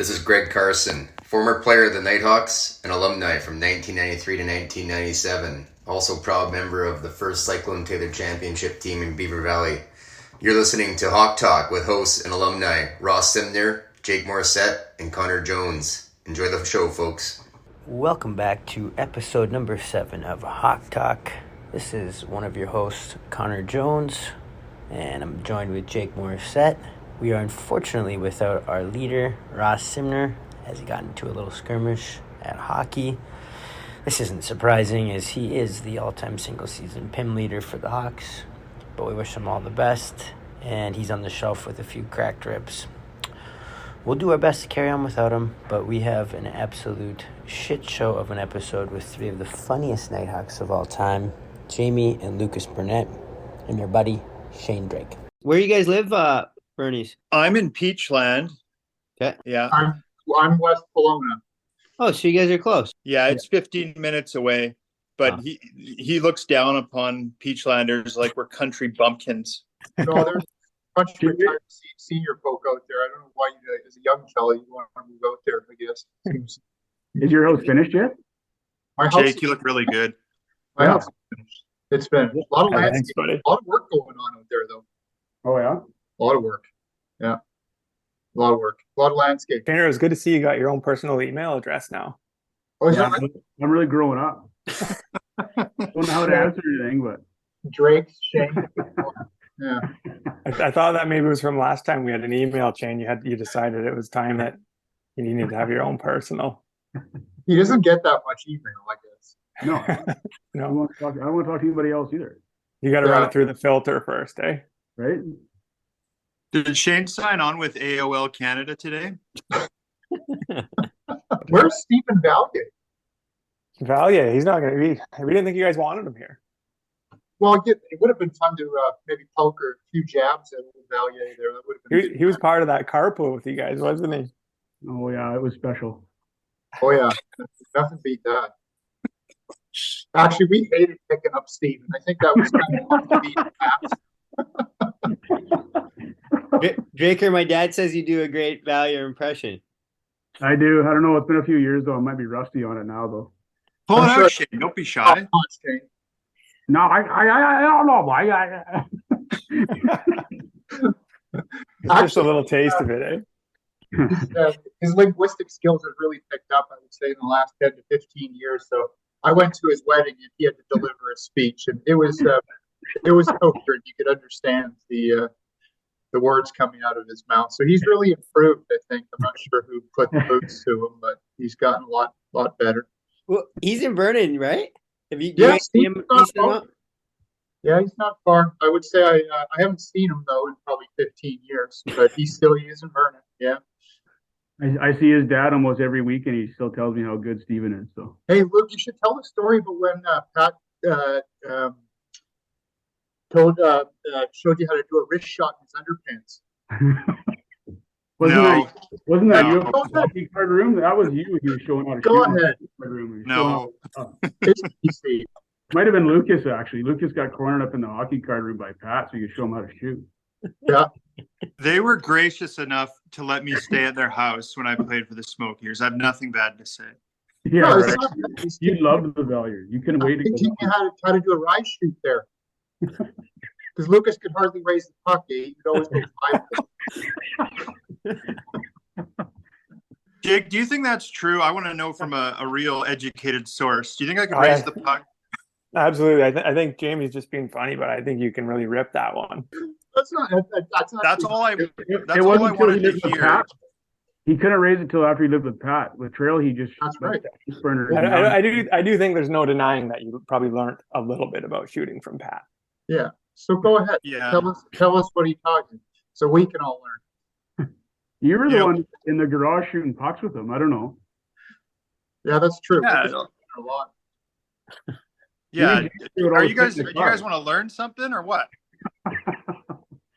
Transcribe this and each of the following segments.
This is Greg Carson, former player of the Nitehawks and alumni from 1993 to 1997. Also proud member of the first Cyclone Taylor Championship team in Beaver Valley. You're listening to Hawk Talk with hosts and alumni Ross Simner, Jake Morissette, and Connor Jones. Enjoy the show, folks. Welcome back to episode number 7 of Hawk Talk. This is one of your hosts, Connor Jones, and I'm joined with Jake Morissette. We are unfortunately without our leader, Ross Simner, as he got into a little skirmish at hockey. This isn't surprising, as he is the all-time single-season PIM leader for the Hawks, but we wish him all the best, and he's on the shelf with a few cracked ribs. We'll do our best to carry on without him, but we have an absolute shit show of an episode with 3 of the funniest Nitehawks of all time, Jamie and Lucas Burnett, and their buddy, Shane Drake. Where you guys live, Bernie's? I'm in Peachland. Okay. Yeah. I'm West Kelowna. Oh, so you guys are close. Yeah, it's 15 minutes away, but he looks down upon Peachlanders like we're country bumpkins. No, there's a bunch of retired senior folk out there. I don't know why you, as a young fella, you want to move out there, I guess. Is your house finished yet? My house Jake, you look really good. My house is finished. It's been a lot of Thanks, buddy. a lot of work going on out there, though. Oh, yeah? A lot of work. Yeah. A lot of work. A lot of landscape. Tanner, it was good to see you got your own personal email address now. Oh, is Yeah, that right? I'm really growing up. Don't know how to answer anything, but Drake, Shane. Yeah. I thought that maybe it was from last time we had an email chain. You decided it was time that you needed to have your own personal. He doesn't get that much email, I guess. no. I No, don't want to talk to anybody else either, you got to Yeah. run it through the filter first, eh? right? Did Shane sign on with AOL Canada today? Where's Stephen Valier? Valya, he's not going to be. We didn't think you guys wanted him here. Well, it would have been fun to maybe poke a few jabs at Valier there. That would have been He was part of that carpool with you guys, wasn't he? Oh, yeah, it was special. Oh, yeah. Nothing beat that. Actually, we hated picking up Steven. I think that was kind of hard to beat. Draker, my dad says you do a great Valier impression. I do. I don't know. It's been a few years, though. I might be rusty on it now, though. Pull it I'm out, sure- Shane. Don't be Oh, shy. come on, Shane. No, I don't know. Just a little taste of it, eh? His linguistic skills have really picked up, I would say, in the last 10 to 15 years. So I went to his wedding and he had to deliver a speech, and it was coherent. You could understand the words coming out of his mouth. So he's really improved, I think. I'm not sure who put the boots to him, but he's gotten a lot better. Well, he's in Vernon, right? Have you, Yeah, you see him? Steve's You not seen him far. up? Yeah, he's not far. I would say I haven't seen him though in probably 15 years, but he is in Vernon. Yeah. I see his dad almost every week, and he still tells me how good Steven is. So Hey, Luke, you should tell the story about when Pat showed you how to do a wrist shot in his underpants. wasn't No. that No. you in the hockey card room? That was you. He was showing how to Go shoot in the ahead. hockey card room. He was No. showing how- It's easy. Might have been Lucas, actually. Lucas got cornered up in the hockey card room by Pat, so you could show him how to shoot. Yeah. They were gracious enough to let me stay at their house when I played for the Smokies. I have nothing bad to say. Yeah, No, it's right. not, he's You loved the Valier. You couldn't wait to teaching go. you how to do a rise shoot there. Because Lucas could hardly raise the puck. He could always go 5. Jake, do you think that's true? I want to know from a real educated source. Do you think I could raise the puck? Absolutely. I think Jamie's just being funny, but I think you can really rip that one. That's not. That's all I. It That's all I wasn't until he wanted to lived with hear. Pat. He couldn't raise it till after he lived with Pat. With Trail, he just That's right. burner. I do think there's no denying that you probably learned a little bit about shooting from Pat. Yeah. So go ahead. Yeah. Tell us what he taught you, so we can all learn. You were the Yep. one in the garage shooting pucks with him. I don't know. Yeah, that's true. Yeah. Lucas learned a lot. Yeah. You Are you guys? Do technique you guys are. want to learn something or what?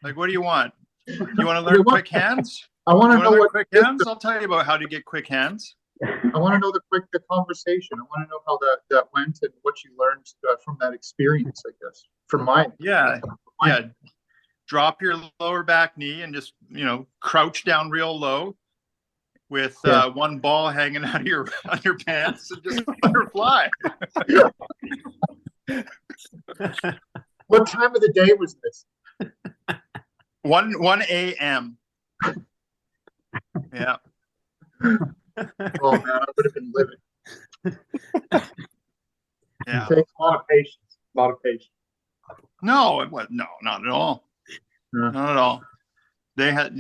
Like, what do you want? You want to learn quick hands? I want You to know want to learn what quick hands? I'll tell you about how to get quick hands. I want to know the conversation. I want to know how that went and what you learned from that experience. I guess from mine. Yeah. Yeah. Drop your lower back knee and just, crouch down real low with Yeah. one ball hanging out of your underpants and just let her fly. What time of the day was this? 1 a.m. Yeah. Oh man, I would have been livid. Yeah. It takes a lot of patience. A lot of patience. No, no, not at all. Yeah. Not at all. They had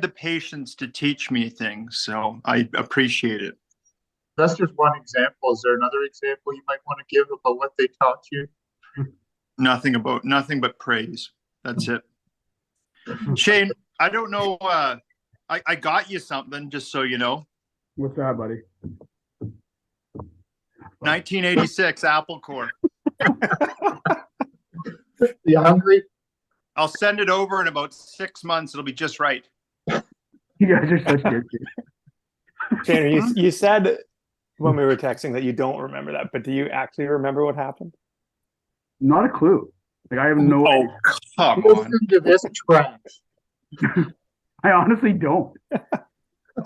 the patience to teach me things, so I appreciate it. That's just one example. Is there another example you might want to give about what they taught you? Nothing but praise. That's it. Shane, I don't know. I got you something, just so you know. What's that, buddy? 1986 Apple Core. You hungry? I'll send it over in about 6 months. It'll be just right. You guys are such good kids. Shane, you said when we were texting that you don't remember that, but do you actually remember what happened? Not a clue. Like I have no Oh, idea. come on. Listen to this trash. I honestly don't.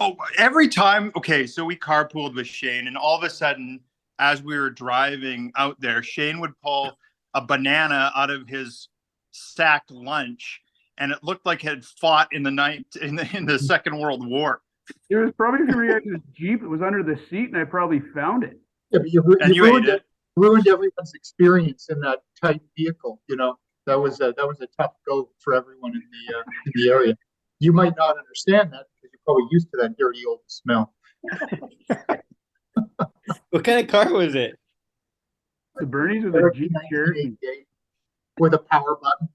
Oh, every time. Okay, so we carpooled with Shane, and all of a sudden, as we were driving out there, Shane would pull a banana out of his sack lunch, and it looked like it had fought in the Second World War. It was probably because we had this Jeep. It was under the seat, and I probably found it. Yeah, but you ruined it. Ruined everyone's experience in that tight vehicle. You know, that was a tough go for everyone in the area. You might not understand that because you're probably used to that dirty old smell. What kind of car was it? The Bernie's was a Jeep Cherokee 1988 with a power button.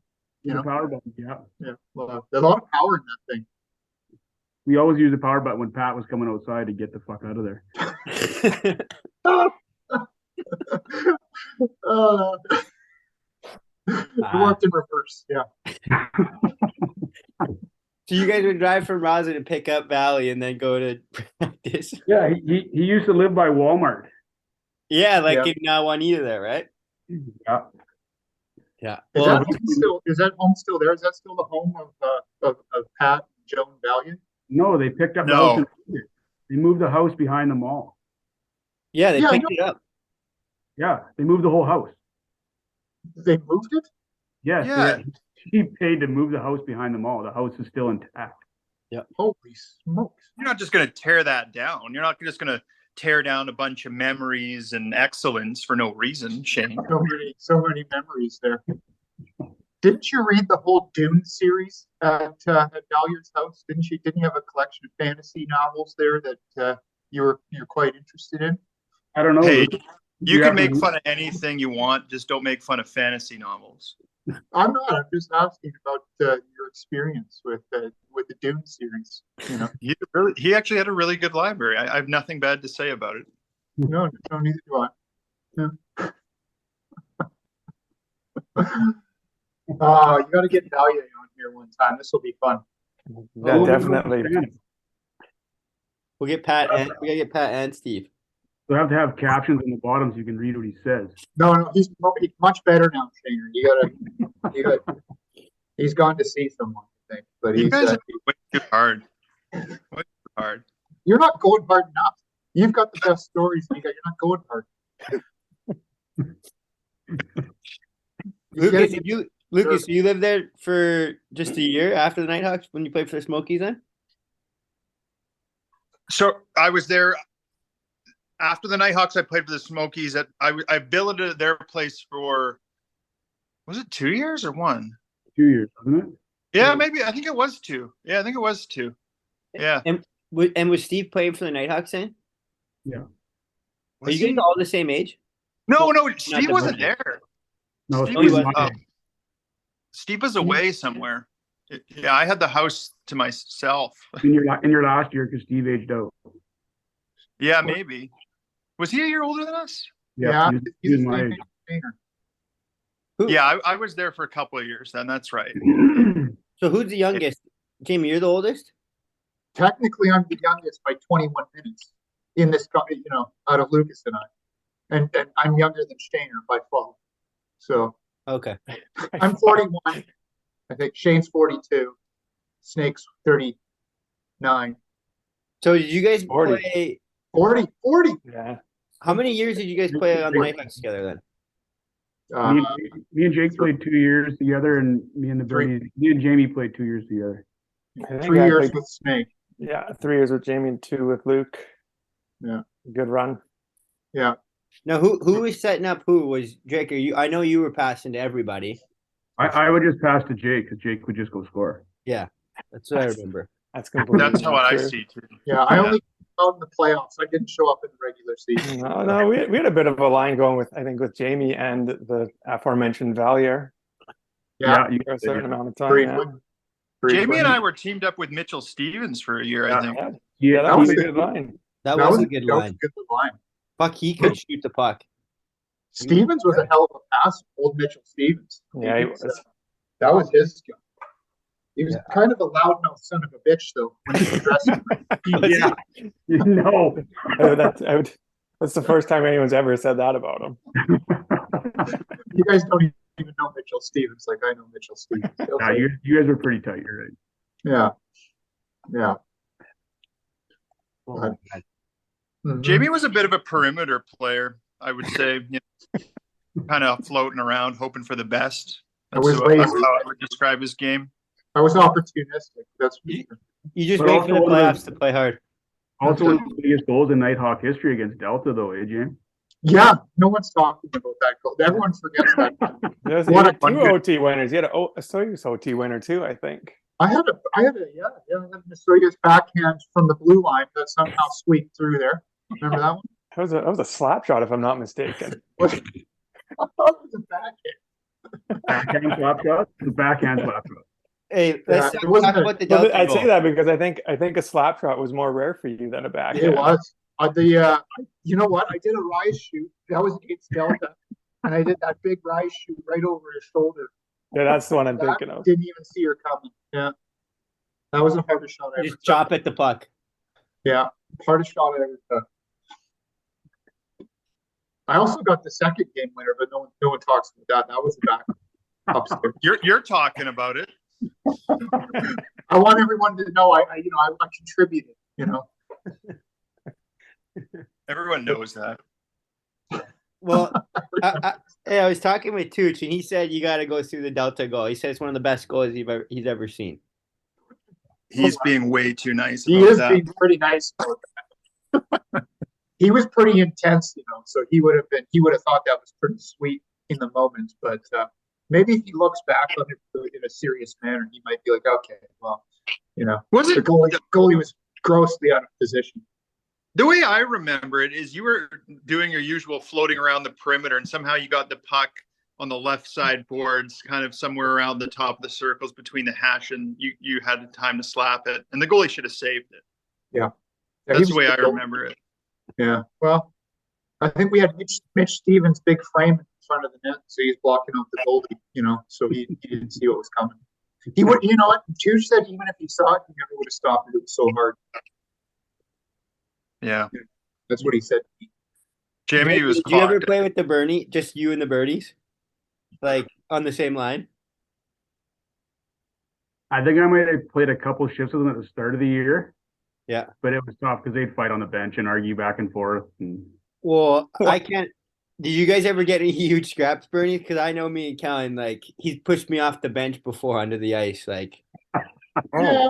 You with know, a power button. Yeah, yeah. Well, there's a lot of power in that thing. we always used the power button when Pat was coming outside to get the fuck out of there. It worked in reverse. Yeah. So you guys would drive from Roslyn to pick up Valley and then go to practice? Yeah, he used to live by Walmart. Yeah, like Yeah. in Juanita there, right? Yeah. Yeah. Is Well, that home still there? Is that still the home of Pat, Joan Valiant? No, they picked up the No. house. They moved the house behind the mall. yeah, they Yeah, I picked it up. Yeah, they moved the whole house. They moved it? Yes, Yeah. he paid to move the house behind the mall. The house is still intact. Holy smokes. You're not just going to tear that down. You're not just going to tear down a bunch of memories and excellence for no reason, Shane. So many memories there. Didn't you read the whole Dune series at Valyer's house? Didn't you have a collection of fantasy novels there that you're quite interested in? I don't know. Hey, Luke, you you can have make to- fun of anything you want. Just don't make fun of fantasy novels. I'm not. I'm just asking about your experience with the Dune series. You know, He actually had a really good library. I have nothing bad to say about it. no, neither do I. Yeah. You got to get Valier on here one time. This will be fun. Yeah, Oh, definitely. We'll get Pat and we gotta get Pat and Steve. They'll have to have captions on the bottom so you can read what he says. No, he's much better now, Shaner. You got. He's gone to see someone, I think. But You he's. guys are way too hard. Way too hard. You're not going hard enough. You've got the best stories. You're not going hard. Lucas, you lived there for just a year after the Nitehawks when you played for the Smokies then? So I was there after the Nitehawks. I played for the Smokies. I billeted at their place for, was it 2 years or 1? 2 years, wasn't it? Yeah, maybe. I think it was 2. Yeah, I think it was 2. Yeah. And was Steve playing for the Nitehawks then? Yeah. Are Was you guys he? all the same age? No, Steve the wasn't budget. there. No, Steve Oh, he was, wasn't. Steve was away somewhere. Yeah, I had the house to myself. in your last year because Steve aged out. Yeah, maybe. Was he a year older than us? Yeah, he was he's my the age. same Shaner. Yeah, I was there for a couple of years then. That's right. So who's the youngest? Jamie, you're the oldest? Technically, I'm the youngest by 21 minutes in this, out of Lucas and I. And I'm younger than Shaner by 12. So Okay. I'm 41. I think Shane's 42. Snake's 39. So did you guys 40. play? 40. Yeah. How many years did you guys play on the Nitehawks together then? Me and Jake played 2 years together, and me and Jamie played 2 years together. I think 3 I years played- with Snake. Yeah, 3 years with Jamie and 2 with Luke. Yeah. Good run. Yeah. Now, who was setting up? Who was Jake? Or you? I know you were passing to everybody. I would just pass to Jake because Jake would just go score. Yeah, that's what I remember. That's completely That's how I true. see too. Yeah. I only out in the playoffs. I didn't show up in the regular season. No, we had a bit of a line going with, I think, with Jamie and the aforementioned Valier Yeah. for a certain amount of time. Agreed Yeah. with- agreed Jamie with- and I were teamed up with Mitchell Stevens for a year, I think. Yeah, that was a good line. That was a good line. Good line. Fuck, he could shoot the puck. Stevens was a hell of a passer. Old Mitchell Stevens. Yeah, he was. That was his skill. He was kind of a loudmouth son of a bitch, though, when he was dressing. Yeah. No. That's the first time anyone's ever said that about him. You guys don't even know Mitchell Stevens like I know Mitchell Stevens. Nah, you guys were pretty tight. You're right. Yeah. Yeah. Oh, my God. Mhm. Jamie was a bit of a perimeter player, I would say. Kind of floating around, hoping for the best. That's was how lazy. I would describe his game. I was opportunistic. That's You just But wait for the also one of playoffs to play hard. Also, one of the biggest goals in Nitehawk history against Delta, though, James? yeah. No one's talking about that goal. Everyone forgets that. There's What a 2 OT winners. He had a Soyuz OT winner too, I think. I had Nasoya's backhand from the blue line that somehow squeaked through there. Remember that one? That was a slap shot, if I'm not mistaken. I thought it was a backhand. Backhand slap shot? The backhand slap shot. Hey, let's it talk wasn't about the Well, Delta I'd goal. say that because I think a slap shot was more rare for you than a backhand. It was. You know what? I did a rise shoot. That was against Delta. And I did that big rise shoot right over his shoulder. Yeah, that's the one I'm That thinking of. Didn't even see her coming. Yeah. That was the hardest shot I ever Just chop at the puck. Yeah. Hardest shot I ever took. I also got the second game winner, but no one talks about that. That was the back upstairs. You're talking about it. I want everyone to know I contributed, Everyone knows that. Well, I was talking with Tooch, and he said you got to go through the Delta goal. He said it's one of the best goals he's ever seen. He's being way too nice He about is that. being pretty nice about that. He was pretty intense, so he would have thought that was pretty sweet in the moment. But maybe if he looks back on it in a serious manner, he might be like, okay, well, Was the it goalie was grossly out of position. the way I remember it is you were doing your usual floating around the perimeter and somehow you got the puck on the left side boards, kind of somewhere around the top of the circles between the hash, and you had time to slap it, and the goalie should have saved it. Yeah, That's the way I remember it. Yeah, well, I think we had Mitch Stevens' big frame in front of the net, so he's blocking out the goalie, so he didn't see what was coming. He would, what Tuch said, even if he saw it, he never would have stopped it. It was so hard. Yeah. That's what he said. Jamie was Did you ever clocked. play with the Bernie? Just you and the Birdies? Like on the same line? I think I might have played a couple shifts with them at the start of the year. Yeah. But it was tough because they'd fight on the bench and argue back and forth. And Well, I can't. Did you guys ever get any huge scraps, Bernie? Because I know me and Kellen, he's pushed me off the bench before under the ice. Yeah,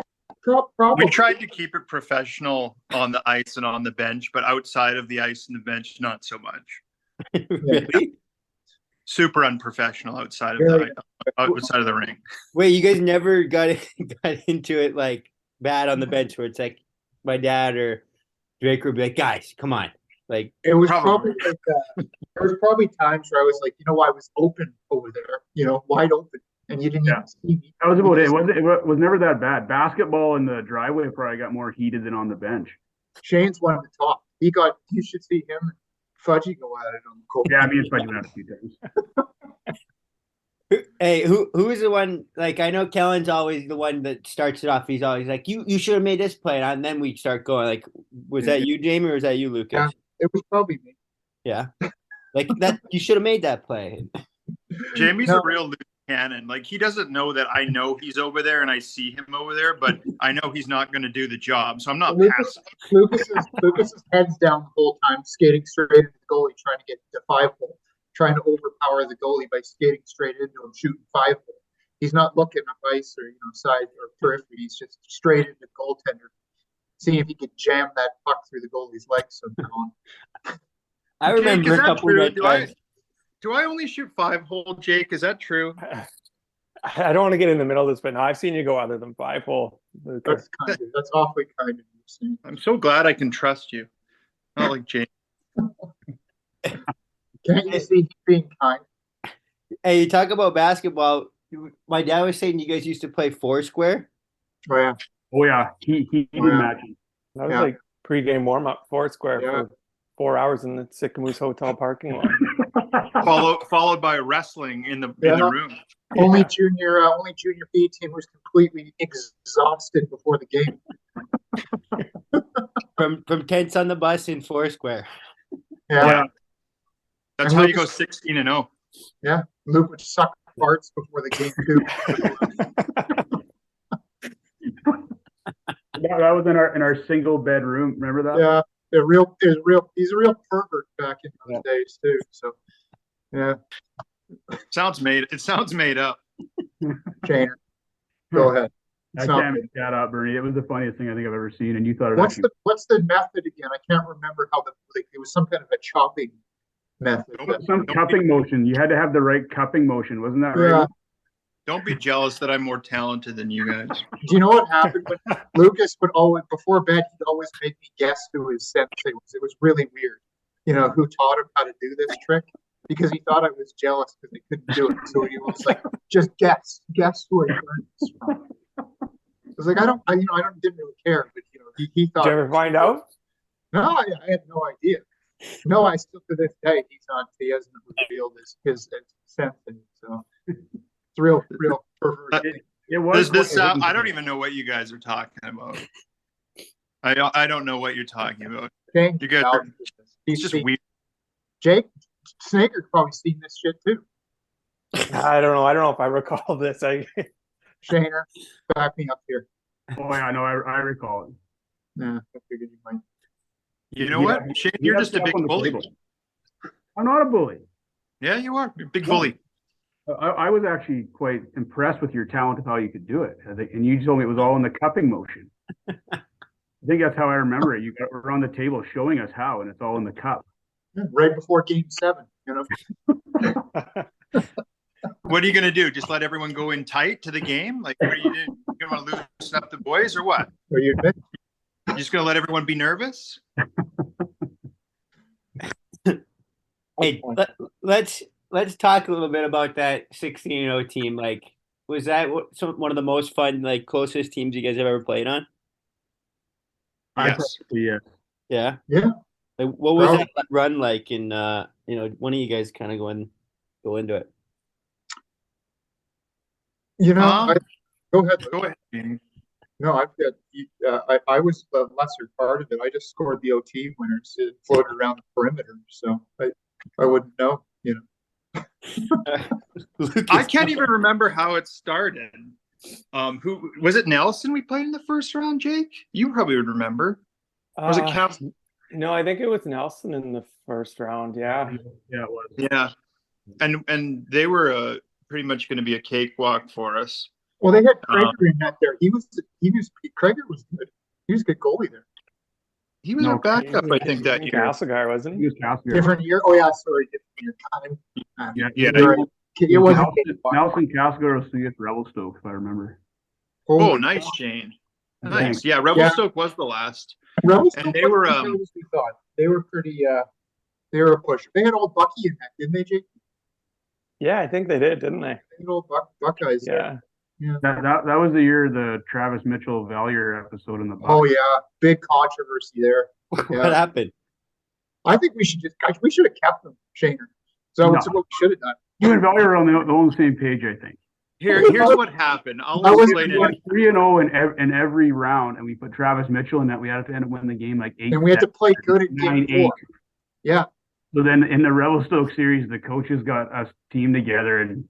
probably. We tried to keep it professional on the ice and on the bench, but outside of the ice and the bench, not so much. Really? Super unprofessional outside of the ring. Wait, you guys never got into it bad on the bench where it's my dad or Drake would be like, guys, come on. It was Probably. probably there was probably times where I was like, I was open over there, wide open, and you didn't even see me. that was about it. It was never that bad. Basketball in the driveway probably got more heated than on the bench. Shane's one of the top. You should see him and Fudgy go at it on the court. Yeah, me and Spike did that a few times. Hey, who is the one? I know Kellen's always the one that starts it off. He's always like, you should have made this play, and then we start going. Was that you, Jamie, or was that you, Lucas? Yeah. It was probably me. Yeah. That you should have made that play. Jamie's No. a real loose cannon. Like, he doesn't know that I know he's over there and I see him over there, but I know he's not going to do the job. So I'm not passive. Lucas's head's down the whole time, skating straight into the goalie, trying to get to 5-hole, trying to overpower the goalie by skating straight into him, shooting 5-hole. He's not looking up ice or side or periphery. He's just straight into the goaltender, seeing if he could jam that puck through the goalie's legs somehow. I remember Jake, a couple of red guys. Do I only shoot 5-hole, Jake? Is that true? I don't want to get in the middle of this, but no, I've seen you go other than 5-hole. That's awfully kind of you. I'm so glad I can trust you. Not like Jake. Can't you see being kind? Hey, you talk about basketball. My dad was saying you guys used to play Foursquare. Oh yeah. Oh yeah, he did imagine. That was like pregame warm up Foursquare for 4 hours in the Sycamoose Hotel parking lot. Followed by wrestling in the room. Only junior B team was completely exhausted before the game. From tents on the bus in Foursquare. Yeah. That's how you go 16-0. Yeah. Luke would suck farts before the game too. That was in our single bedroom. Remember that? Yeah. He's a real pervert back in those days too. So yeah. It sounds made up. Shaner, go ahead. I can't make that up, Bernie. It was the funniest thing I think I've ever seen, and you thought it. What's the method again? I can't remember how it was some kind of a chopping method. Some cupping motion. You had to have the right cupping motion, wasn't that right? Don't be jealous that I'm more talented than you guys. Do you know what happened when Lucas would always, before bed, he'd always make me guess who his sensei was. It was really weird. Who taught him how to do this trick? Because he thought I was jealous because I couldn't do it. So he was like, just guess who I learned this from. I was like, didn't really care, but he thought. Did you ever find out? No, I had no idea. No, I still to this day he hasn't revealed his sensei. So it's real perverse. It was. I don't even know what you guys are talking about. I don't know what you're talking about. You guys are. It's just weird. Jake Snaker's probably seen this shit too. I don't know if I recall this. Shaner, back me up here. Oh yeah, no, I recall it. Nah, I figured you might. You know what, Shane? You're just a big bully. I'm not a bully. Yeah, you are. You're a big bully. I was actually quite impressed with your talent of how you could do it. And you told me it was all in the cupping motion. I think that's how I remember it. You were on the table showing us how, and it's all in the cup. Right before Game 7, What are you going to do? Just let everyone go in tight to the game? Like, what are you doing? You want to loosen up the boys or what? Are you admit? You're just going to let everyone be nervous? Hey, let's talk a little bit about that 16-0 team. Like, was that one of the most fun, like, closest teams you guys have ever played on? Yes. Yeah. Yeah. Like, what was that run like? And one of you guys kind of go into it. Go ahead. Go ahead. No, I've got. I was the lesser part of it. I just scored the OT winners and floated around the perimeter, so I wouldn't know. I can't even remember how it started. Who was it? Nelson we played in the first round, Jake? You probably would remember. Was it Cap? No, I think it was Nelson in the first round. Yeah. Yeah, it was. Yeah, and they were pretty much going to be a cakewalk for us. Well, they had Krager in that there. Krager was good. He was a good goalie there. He was our backup, I think, that year. Castlegar, wasn't he? He was Castlegar. Different year. Oh yeah, sorry, different year. Yeah. Right. It wasn't Nelson Castlegar was the Revelstoke, if I remember. Oh, nice, Shane. Nice. Yeah, Revelstoke was the last. And they were we thought they were pretty. They were a pusher. They had old Bucky in that, didn't they, Jake? Yeah, I think they did, didn't they? They had old Buckeyes. Yeah. Yeah. That was the year the Travis Mitchell Valier episode in the box. Oh yeah, big controversy there. Yeah. What happened? I think we should have kept them, Shaner. So it's what we should have done. You and Valier are on the same page, I think. Here's what happened. I'll explain it. 3-0 in every round, and we put Travis Mitchell in that. We had to end up winning the game like 8. And we had to play good at game 4. Yeah. So then in the Revelstoke series, the coaches got us teamed together, and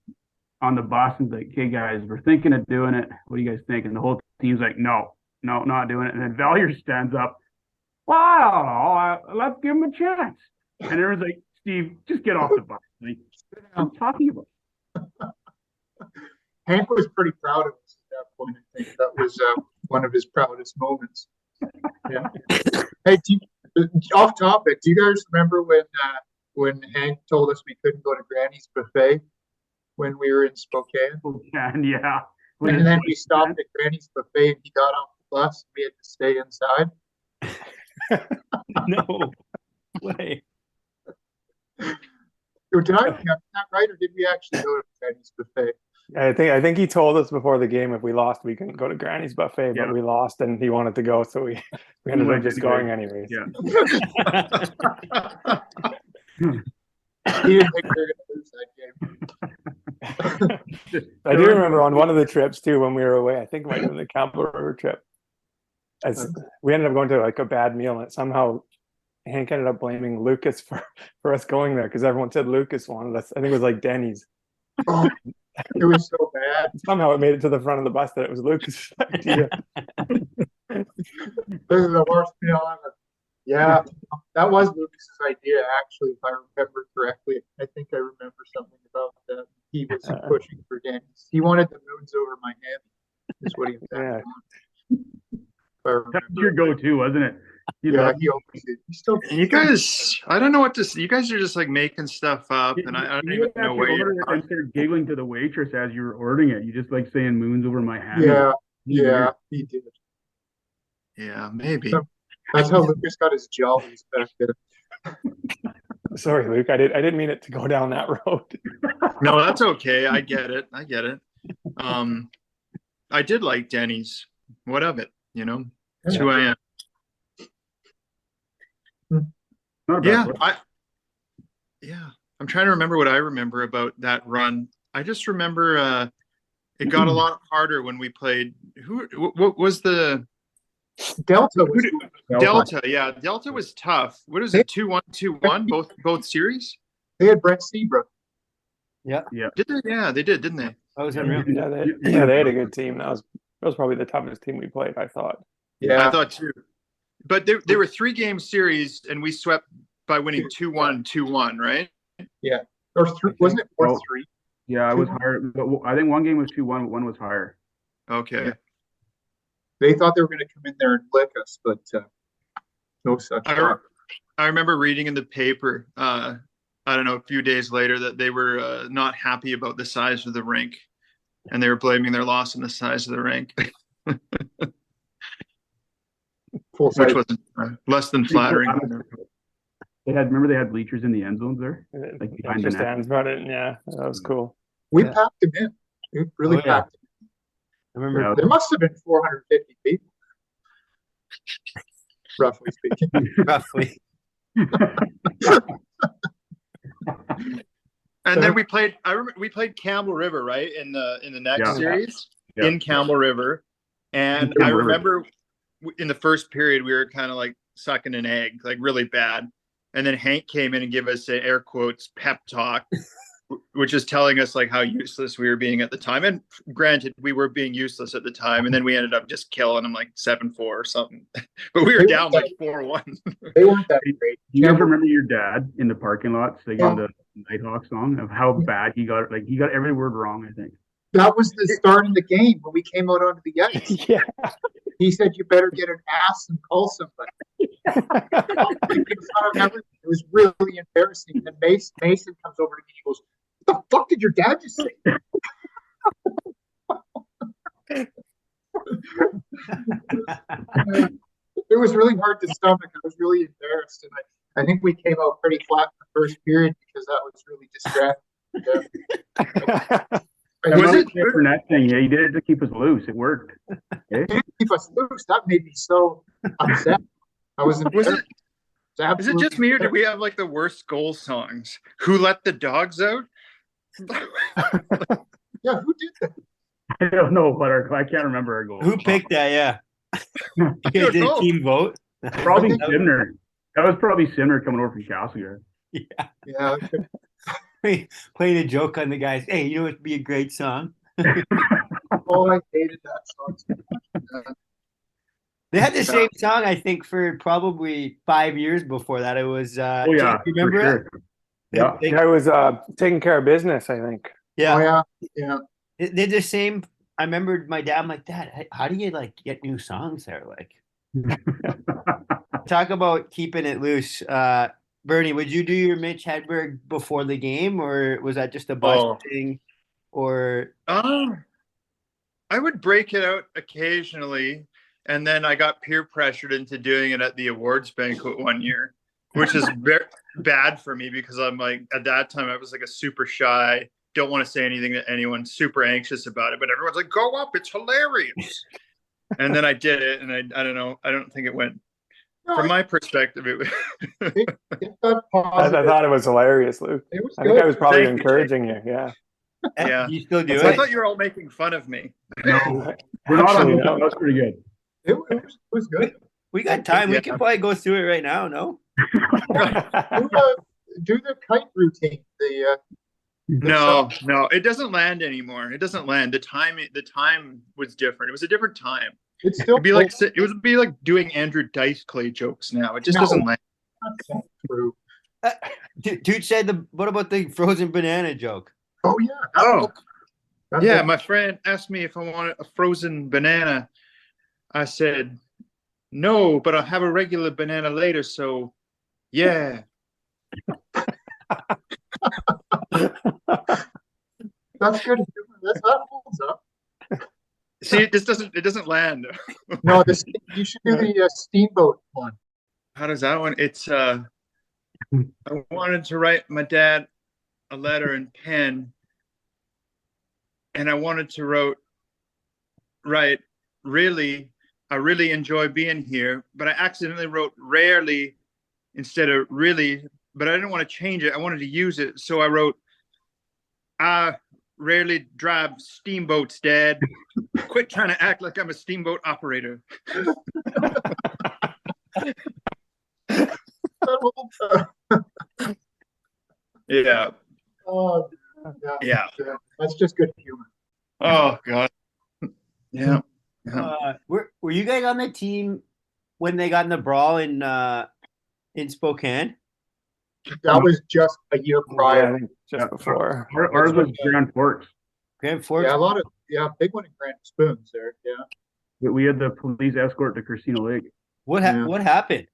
on the bus and like, "Hey guys, we're thinking of doing it. What do you guys think?" And the whole team's like, "No, not doing it." And then Valier stands up, "Wow, let's give him a chance." And everyone's like, "Steve, just get off the bus." Like, what I'm talking about. Hank was pretty proud of us at that point. I think that was one of his proudest moments. Yeah. Hey, off topic. Do you guys remember when Hank told us we couldn't go to Granny's Buffet when we were in Spokane? And yeah. And then we stopped at Granny's Buffet and he got off the bus and we had to stay inside. No way. Did I remember that right, or did we actually go to Granny's Buffet? I think he told us before the game if we lost we couldn't go to Granny's Buffet, but we lost and he wanted to go, so we ended up just going anyways. Yeah. He didn't think we were going to lose that game. I do remember on one of the trips too when we were away. I think it might have been the Campbell River trip. As we ended up going to like a bad meal, and somehow Hank ended up blaming Lucas for us going there because everyone said Lucas wanted us. I think it was like Denny's. Oh, it was so bad. Somehow it made it to the front of the bus that it was Lucas' idea. This is the worst meal ever. Yeah, that was Lucas's idea, actually, if I remember correctly. I think I remember something about that. He was pushing for Denny's. He wanted the moons over Miami, is what he said. That's your go-to, wasn't it? He always did. You guys, I don't know what to say. You guys are just like making stuff up, and I don't even know what you're talking. And started giggling to the waitress as you were ordering it. You just like saying moons over my hat. Yeah, he did. Yeah, maybe. That's how Lucas got his jollies back there. Sorry, Luke. I didn't mean it to go down that road. No, that's okay. I get it. I did like Denny's. What of it? You know, that's who I am. I'm trying to remember what I remember about that run. I just remember it got a lot harder when we played. What was the Delta? Delta, yeah, Delta was tough. What is it? 2-1, 2-1, both series. They had Brent Seabrook. Yeah. Did they? Yeah, they did, didn't they? That was unreal. They had a good team. That was probably the toughest team we played, I thought. Yeah, I thought too. But there were 3-game series, and we swept by winning 2-1, 2-1, right? Yeah, or wasn't it 4-3? Yeah, it was higher. But I think one game was 2-1, but one was higher. Okay. Yeah. They thought they were going to come in there and lick us, but no such. I remember reading in the paper, I don't know, a few days later that they were not happy about the size of the rink, and they were blaming their loss on the size of the rink. Which was less than flattering. They had bleachers in the end zones there, like behind the stands. Brought it. Yeah, that was cool. We packed him in. We really packed him in. I remember there must have been 450 people, roughly speaking. Roughly. And then we played. I remember we played Campbell River, right, in the next series in Campbell River, and I remember in the first period we were kind of like sucking an egg, like really bad, and then Hank came in and gave us a air quotes pep talk, which is telling us like how useless we were being at the time. And granted, we were being useless at the time, and then we ended up just killing them like 7-4 or something. But we were down like 4-1. They weren't that great. You guys remember your dad in the parking lot singing the Nitehawk song of how bad he got? Like he got every word wrong, I think. That was the start of the game when we came out onto the ice. Yeah. He said, "You better get an ass and call somebody." It was really embarrassing. And Mason comes over to me and he goes, "What the fuck did your dad just say?" It was really hard to stomach. I was really embarrassed, and I think we came out pretty flat in the first period because that was really distracting. Was it Burnett thing? Yeah, he did it to keep us loose. It worked. It didn't keep us loose. That made me so upset. I was embarrassed. Is it just me, or did we have like the worst goal songs? Who let the dogs out? Yeah, who did that? I don't know, but I can't remember our goal. Who picked that? Yeah. You guys did a team vote? Probably Simner. That was probably Simner coming over from Castlegar. Yeah. Yeah. playing a joke on the guys. Hey, you know it'd be a great song. Oh, I hated that song so much. They had the same song, I think, for probably 5 years before that. It was Oh yeah, Jake, you remember for it? sure. Yeah. Yeah, I was taking care of business, I think. Yeah. Oh yeah, yeah. They're the same. I remember my dad. I'm like, Dad, how do you like get new songs there? Like, talk about keeping it loose. Bernie, would you do your Mitch Hedberg before the game, or was that just a bus thing? Or I would break it out occasionally, and then I got peer pressured into doing it at the awards banquet one year, which is very bad for me because I'm like, at that time I was like a super shy, don't want to say anything to anyone, super anxious about it, but everyone's like, go up, it's hilarious. And then I did it, and I don't know, I don't think it went. From my perspective, it was. It got I positive. thought it was hilarious, Luke. It was I think good. I was probably Thank you, encouraging you. Yeah. Yeah. you still do I it? thought you were all making fun of me. No, we're not on Actually, that. no. That's pretty good. It was good. We got time. Yeah. We can probably go through it right now. No. Do the kite routine. No, it doesn't land anymore. It doesn't land. The time was different. It was a different time. It's still It would be like doing Andrew Dice Clay jokes now. It just doesn't land. not true. Dude said what about the frozen banana joke? Oh yeah. Oh, That's yeah. it. My friend asked me if I wanted a frozen banana. I said, no, but I'll have a regular banana later. So, yeah. That's good humor. That holds up. See, it doesn't land. No, you should do the steamboat one. How does that one? It's I wanted to write my dad a letter in pen, and I wanted to write really, I really enjoy being here, but I accidentally wrote rarely instead of really, but I didn't want to change it. I wanted to use it, so I wrote, I rarely drive steamboats, Dad. Quit trying to act like I'm a steamboat operator. Yeah. Oh, Yeah. That's just good humor. Oh God. Yeah. Were you guys on the team when they got in the brawl in Spokane? That was just a year Yeah, I prior. think just before. Ours was Grand Forks. Grand Forks. Yeah, big one in Grand Spoons there. Yeah. We had the police escort to Christina Lake. What happened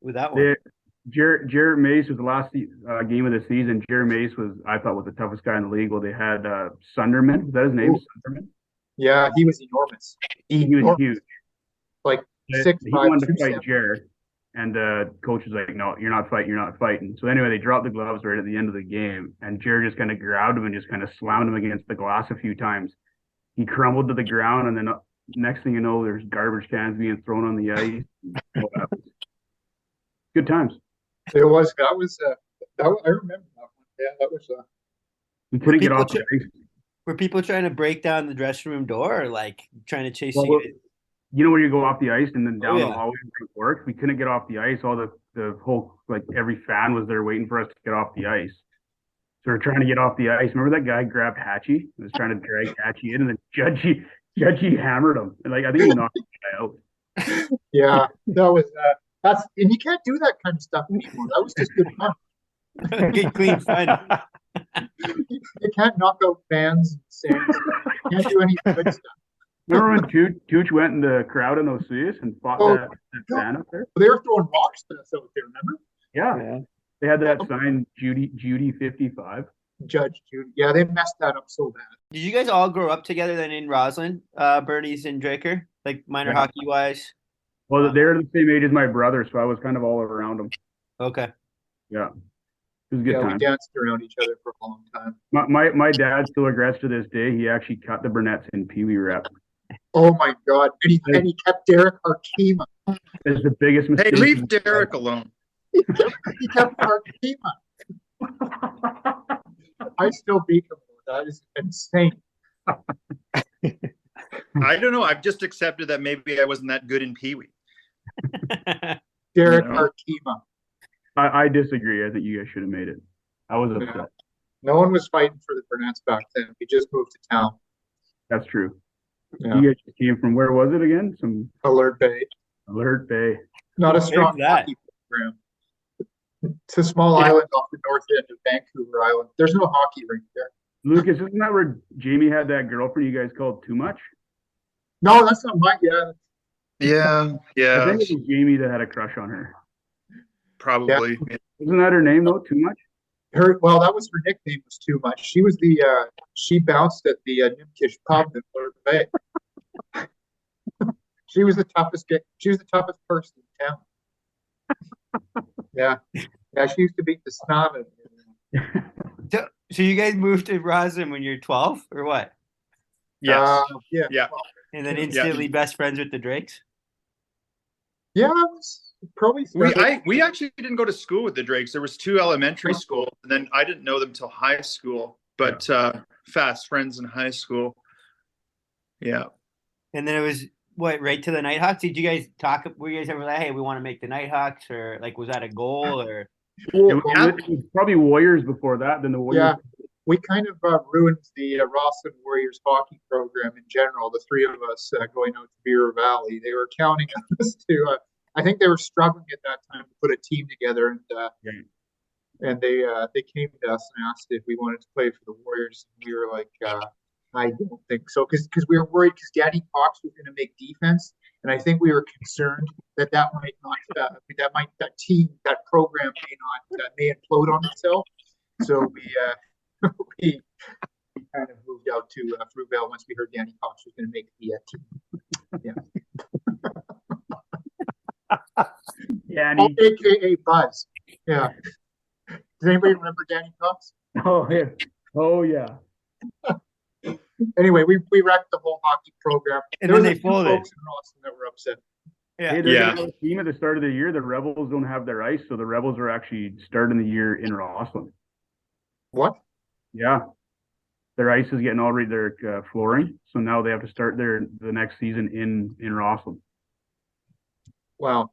with that one? Jarrett Mace was the last game of the season. Jarrett Mace I thought was the toughest guy in the league. Well, they had Sunderman. Is that his name? Sunderman? Yeah, he was enormous. He was huge. Like He 6'5", wanted to 270. fight Jarrett. And the coach was like, no, you're not fighting. So anyway, they dropped the gloves right at the end of the game. And Jared just kind of grabbed him and just kind of slammed him against the glass a few times. He crumbled to the ground. And then next thing you know, there's garbage cans being thrown on the ice. Good times. It was, I remember that one. Yeah, that was, We couldn't get off the ice. Were people trying to break down the dressing room door or like trying to chase Well, you? You know where you go off the ice and then down yeah. the hallway to work? We couldn't get off the ice. All the whole, like every fan was there waiting for us to get off the ice. So we're trying to get off the ice. Remember that guy grabbed Hatchie? He was trying to drag Hatchie in, and then Judgy hammered him. And I think he knocked the guy out. yeah, that was, and you can't do that kind of stuff anymore. That was just good fun. Good clean fun. You can't knock out fans and stands. You can't do any good stuff. Remember when Tooch went in the crowd in Osuis and fought that fan up there? They were throwing rocks at us out there, remember? Yeah. They had that sign, Judy 55. Judge Judy. Yeah, they messed that up so bad. Did you guys all grow up together then in Roslyn, Bernie's and Draker, like minor hockey wise? Well, they're the same age as my brother, so I was kind of all around them. Okay. Yeah. It was a good time. We danced around each other for a long time. My dad still regrets to this day. He actually cut the Burnett's in Pee Wee rep. Oh my God! And he kept Derek Arkema. It's the biggest mistake. Hey, leave Derek alone. He kept Arkema. I still beat him. That is insane. I don't know. I've just accepted that maybe I wasn't that good in Pee Wee. Derek Arkema. I disagree. I think you guys should have made it. I was upset. No one was fighting for the Burnett's back then. We just moved to town. That's true. Yeah. You guys came from, where was it again? Some Alert Bay. Alert Bay. Not a Where's strong that? hockey program. It's a small island off the north end of Vancouver Island. There's no hockey rink there. Lucas, isn't that where Jamie had that girlfriend you guys called Too Much? No, that's not mine. Yeah, Yeah, I yeah, think it was Jamie that had a crush on her. probably. Isn't that her name though? Too Much? well, that was her nickname was Too Much. She was she bounced at the Nimkish pub in Alert Bay. She was the toughest person in town. Yeah, she used to beat the snot out of me. So you guys moved to Roslyn when you're 12 or what? Yes. Yeah. Yeah. And then instantly best friends with the Drakes? Yeah, it was probably. We actually didn't go to school with the Drakes. There was 2 elementary schools, and then I didn't know them till high school. But fast friends in high school. Yeah. And then it was what, right to the Nitehawks? Did you guys talk? Were you guys ever like, hey, we want to make the Nitehawks, or like, was that a goal? Or It was probably Warriors before that. Then the Warriors. Yeah, we kind of ruined the Roslyn Warriors hockey program in general. The 3 of us going out to Beaver Valley. They were counting on us to. I think they were struggling at that time to put a team together, and they came to us and asked if we wanted to play for the Warriors. And we were like, I don't think so, because we were worried because Danny Cox was going to make defense, and I think we were concerned that might not that program may implode on itself. So we kind of moved out to Fruitvale once we heard Danny Cox was going to make the team. Yeah. AKA Buzz. Yeah. Does anybody remember Danny Cox? Oh yeah. Oh yeah. Anyway, we wrecked the whole hockey program. And there then was they folded. folks in Roslyn that were upset. Hey, there's another team at the start of the year. The Rebels don't have their ice, so the Rebels are actually starting the year in Roslyn. What? Yeah, their ice is getting already their flooring, so now they have to start the next season in Roslyn. Wow,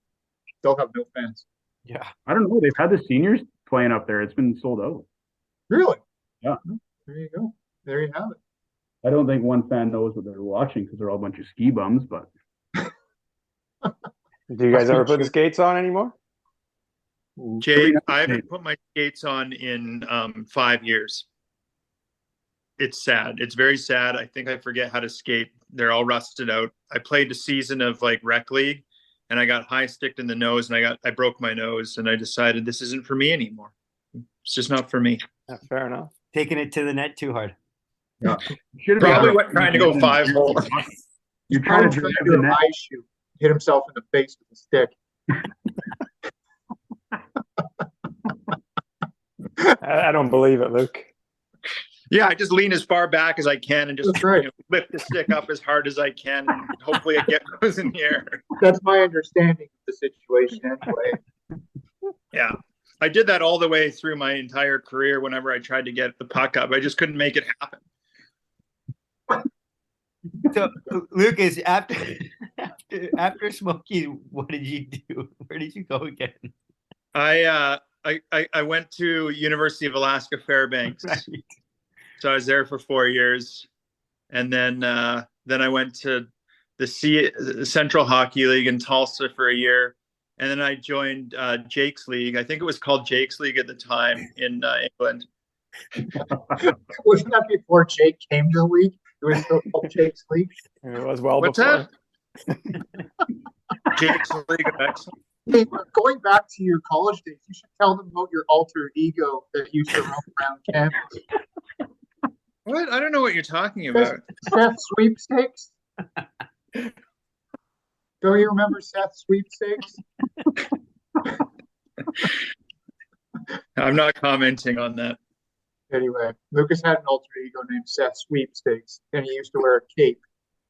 they'll have no fans. Yeah, I don't know. They've had the seniors playing up there. It's been sold out. Really? Yeah. There you go. There you have it. I don't think one fan knows what they're watching because they're all a bunch of ski bums. But do you guys ever put the skates on anymore? Jay, I haven't put my skates on in 5 years. It's sad. It's very sad. I think I forget how to skate. They're all rusted out. I played a season of like rec league, and I got high sticked in the nose, and I broke my nose, and I decided this isn't for me anymore. It's just not for me. Yeah, fair enough. taking it to the net too hard. Yeah. Probably trying to go 5 more. You're trying to do drive the an net. eye shoot, hit himself in the face with a stick. I don't believe it, Luke. Yeah, I just lean as far back as I can and just That's right. lift the stick up as hard as I can. And hopefully it goes in the air. That's my understanding of the situation anyway. Yeah. I did that all the way through my entire career whenever I tried to get the puck up. I just couldn't make it happen. So, Lucas, after Smokey, what did you do? Where did you go again? I went to University of Alaska Fairbanks. Right. So I was there for 4 years. And then I went to the Central Hockey League in Tulsa for a year. And then I joined Jake's League. I think it was called Jake's League at the time in England. Wasn't that before Jake came to the league? It was still called Jake's League. It was well What's before. that? Jake's League of Excellence. Hey, going back to your college days, you should tell them about your alter ego that used to roam around campus. What? I don't know what you're talking about. Seth Sweepstakes? Don't you remember Seth Sweepstakes? I'm not commenting on that. Anyway, Lucas had an alter ego named Seth Sweepstakes, and he used to wear a cape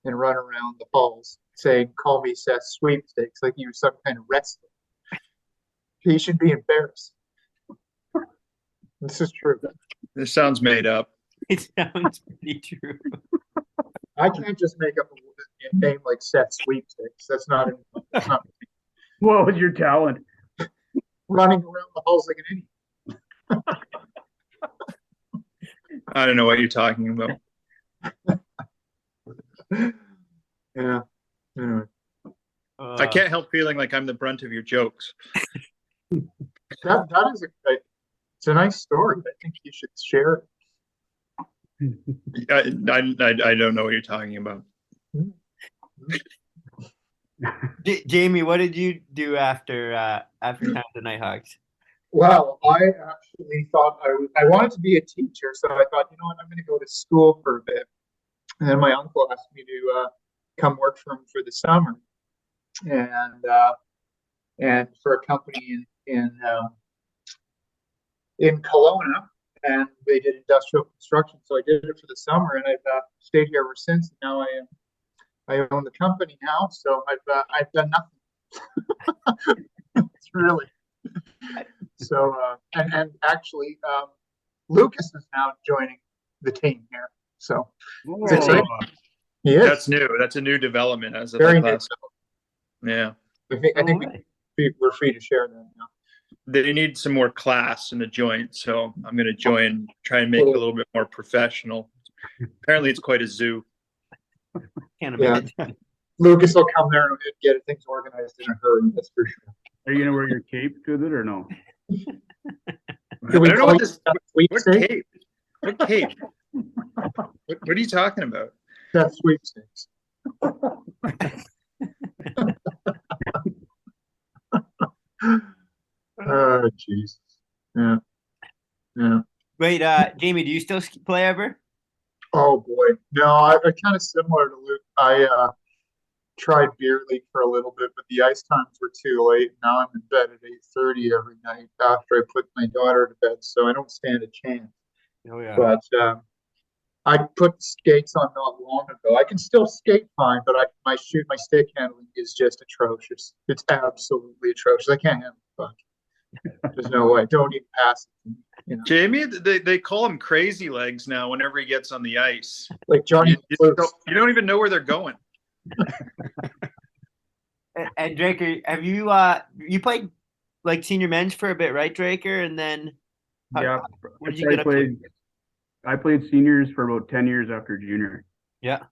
and run around the halls saying, "Call me Seth Sweepstakes," like he was some kind of wrestler. He should be embarrassed. This is true. This sounds made up. It sounds pretty true. I can't just make up a name like Seth Sweepstakes. That's not What was your talent? running around the halls like an idiot. I don't know what you're talking about. Yeah. Anyway. I can't help feeling like I'm the brunt of your jokes. That is it's a nice story. I think you should share it. I don't know what you're talking about. Jamie, what did you do after time at the Nitehawks? Well, I actually thought I wanted to be a teacher, so I thought, you know what, I'm going to go to school for a bit. And then my uncle asked me to come work for him for the summer, and for a company in Kelowna, and they did industrial construction. So I did it for the summer, and I've stayed here ever since. Now I own the company now, so I've done nothing. It's really so. And actually, Lucas is now joining the team here, so it's exciting. He is. That's new. That's a new development as of Very like new. last. Yeah, I think we're free to share that now. they need some more class in the joint, so I'm going to join, try and make it a little bit more professional. Apparently, it's quite a zoo. Can't imagine. Lucas will come there and get things organized in a hurry. That's for sure. Are you gonna wear your cape with it or no? I don't know what this. What Sweepstakes? cape? What cape? What are you talking about? Seth Sweepstakes. Oh, Jesus. Yeah. Yeah. Wait, Jamie, do you still play ever? Oh, boy. No, I kind of similar to Luke. I tried beer league for a little bit, but the ice times were too late. Now I'm in bed at 8:30 every night after I put my daughter to bed, so I don't stand a chance. Oh yeah. But I put skates on not long ago. I can still skate fine, but my stick handling is just atrocious. It's absolutely atrocious. I can't handle the puck. There's no way. Don't even pass it. You know? Jamie, they call him crazy legs now whenever he gets on the ice. Like Johnny. You don't even know where they're going. And Draker, have you you played like senior men's for a bit, right, Draker? And then Yeah, what did you get up to? I played seniors for about 10 years after junior. Yeah.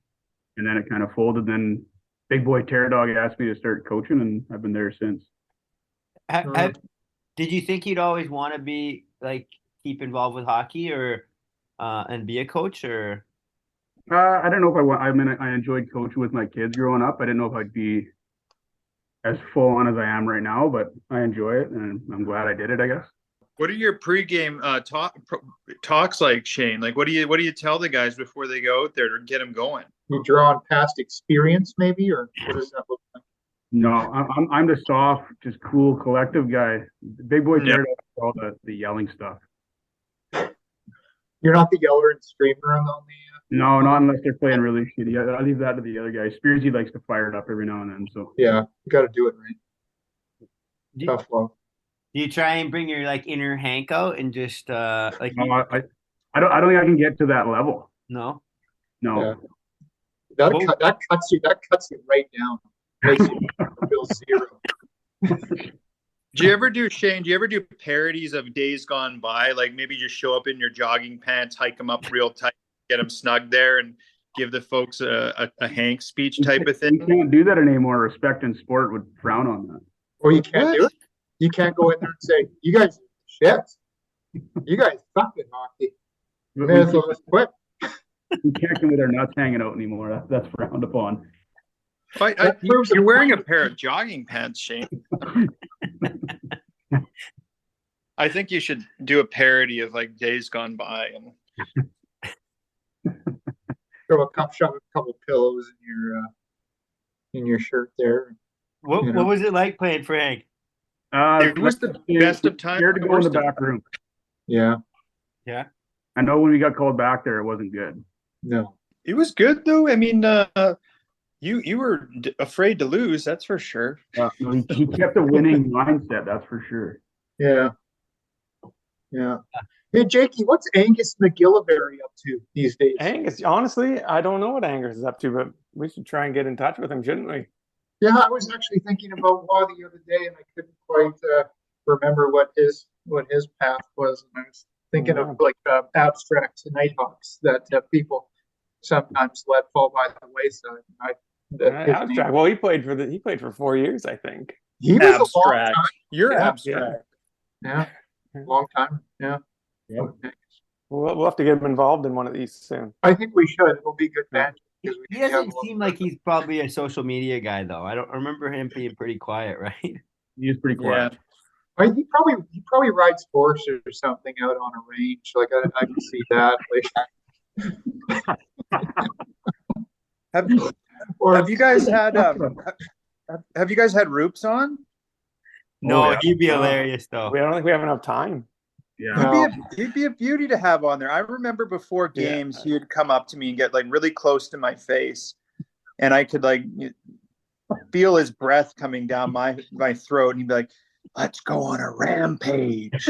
And then it kind of folded. Then Big Boy Terror Dog asked me to start coaching, and I've been there since. Did you think you'd always want to be like keep involved with hockey or and be a coach or? I don't know if I want. I mean, I enjoyed coaching with my kids growing up. I didn't know if I'd be as full on as I am right now, but I enjoy it, and I'm glad I did it, I guess. What are your pregame talks like, Shane? Like, what do you tell the guys before they go out there to get them going? You draw on past experience, maybe, or what does that look like? No, I'm the soft, just cool, collective guy. Big Boy Terror Dog does all the yelling stuff. You're not the yeller and screamer on the. No, not unless they're playing really shitty. I leave that to the other guy. Spearsy likes to fire it up every now and then. So yeah, you got to do it right. Tough love. Do you try and bring your like inner Hank out and just like? No, I don't think I can get to that level. No. No. Yeah. That cuts you right down. Makes you feel zero. Do you ever do, Shane? Do you ever do parodies of days gone by? Like maybe just show up in your jogging pants, hike them up real tight, get them snug there, and give the folks a Hank speech type of thing? You can't do that anymore. Respect and sport would frown on that. Or you can't do it. You can't go in there and say, "You guys shit. You guys suck at hockey." Let's quit. You can't come with our nuts hanging out anymore. That's frowned upon. You're wearing a pair of jogging pants, Shane. I think you should do a parody of like days gone by and throw a couple pillows in your shirt there. What was it like playing for Hank? It was the best of times. Scared to go in the back room. Yeah. Yeah. I know when we got called back there, it wasn't good. No. It was good though. I mean, you were afraid to lose, that's for sure. He kept a winning mindset, that's for sure. Yeah. Yeah. Hey, Jakey, what's Angus McGillivray up to these days? Angus, honestly, I don't know what Angus is up to, but we should try and get in touch with him, shouldn't we? Yeah, I was actually thinking about Law the other day, and I couldn't quite remember what his path was. And I was Thinking of like abstract Nitehawks that people sometimes let fall by the wayside. Abstract. Well, he played for 4 years, I think. He was a long Abstract. time. You're Yeah. abstract. Yeah, long time. Yeah. Yep. We'll have to get him involved in one of these soon. I think we should. It'll be good banter. because we He have doesn't a lot seem of- like he's probably a social media guy, though. I don't remember him being pretty quiet, right? He is pretty quiet. He probably rides horse or something out on a range. Like I can see that. Like, Have you guys had have you guys had Roops on? No, yeah. he'd be hilarious, though. I don't think we have enough time. Yeah. No. He'd be a beauty to have on there. I remember before games, he would come up to me and get like really close to my face, and I could like feel his breath coming down my throat, and he'd be like, "Let's go on a rampage."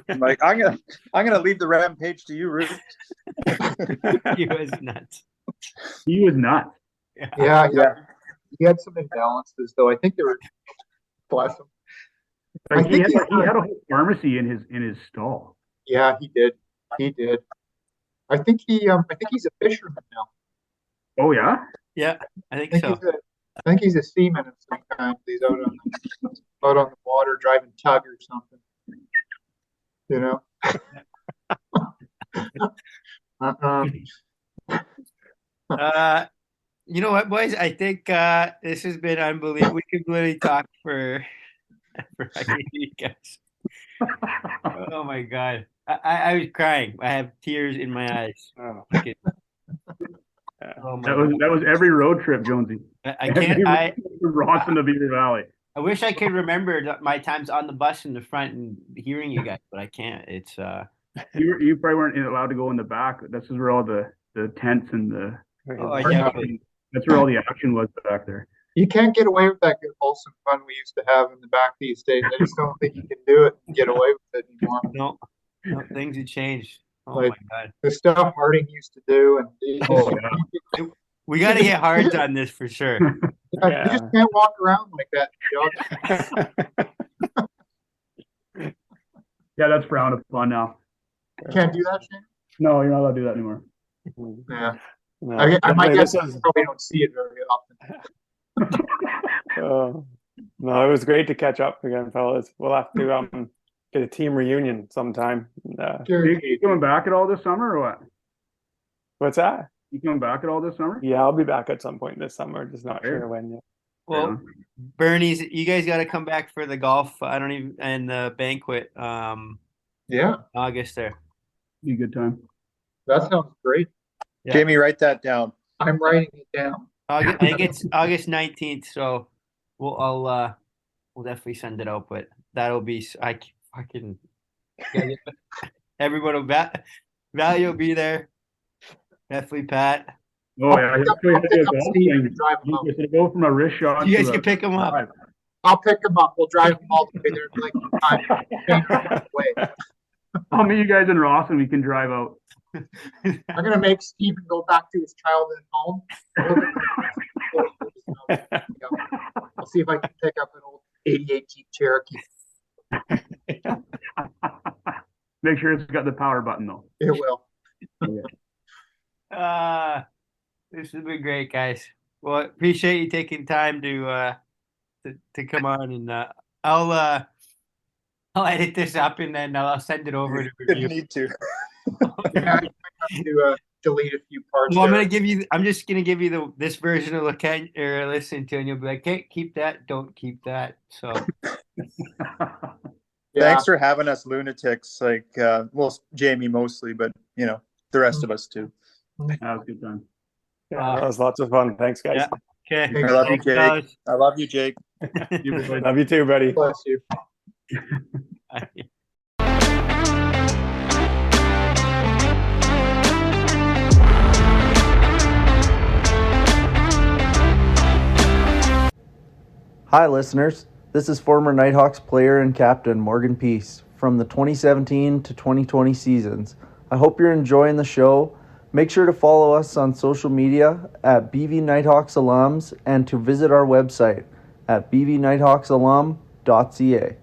I'm like, I'm gonna leave the rampage to you, Roops. He was nuts. He was nuts. yeah. He had some imbalances, though. I think they were bless him. Like I he think had a whole pharmacy in his stall. Yeah, he did. I think he's a fisherman now. Oh yeah. Yeah, I think I so. think he's a seaman of some kind. He's out on the water driving tug or something. You know. You know what, boys? I think this has been unbelievable. We could literally talk for you guys. Oh my god, I was crying. I have tears in my eyes. Oh my That was every road trip, Jonesy. I can't. From Rawson to Beaver Valley. I wish I could remember my times on the bus in the front and hearing you guys, but I can't. It's You probably weren't allowed to go in the back. This is where all the tents and the that's where all the action was back there. You can't get away with that good wholesome fun we used to have in the back these days. I just don't think you can do it and get away with it anymore. No, things have changed. Oh Like, my god, the stuff Harding used to do, and we got to get Hards on this for sure. you just can't walk around like that. Yeah, that's frowned upon now. You can't do that, Shane? No, you're not allowed to do that anymore. Yeah. No, I might guess this you was- probably don't see it very often. No, it was great to catch up again, fellas. We'll have to get a team reunion sometime. Are you coming back at all this summer or what? What's that? You coming back at all this summer? Yeah, I'll be back at some point this summer. Just not sure when yet. Well, Bernie's, you guys got to come back for the golf. And the banquet. Yeah, August there. Be a good time. that sounds great. Yeah. Jamie, write that down. I'm writing it down. I think it's August 19th. So we'll definitely send it out. But that'll be everyone will Value will be there. Definitely Pat. Oh yeah, I'll pick up Steve and drive him You're gonna go from a wrist shot. You guys to can pick them up. I'll pick him up. We'll drive him all the way there. Like, way. I'll meet you guys in Ross and we can drive out. I'm gonna make Steven go back to his childhood home. I'll see if I can pick up an old '88 Jeep Cherokee. Make sure it's got the power button though. It will. This has been great, guys. Well, appreciate you taking time to come on, and I'll edit this up and then I'll send it over to Didn't review. need to. Yeah, I might have to delete a few parts. Well, there. I'm just gonna give you this version to look at or listen to, and you'll be like, "Hey, keep that. Don't keep that." So, Yeah. Thanks for having us lunatics. Like, Jamie mostly, but the rest of us too. That was a good time. Yeah, that was lots of fun. Thanks, guys. Yeah. Okay. I love you, Thanks, Jake. fellas. I love you, Jake. Love you too, buddy. Bless you. Hi, listeners. This is former Nitehawks player and captain Morgan Peace from the 2017 to 2020 seasons. I hope you're enjoying the show. Make sure to follow us on social media at BV Nitehawks Alums and to visit our website at bvnighthawksalum.ca.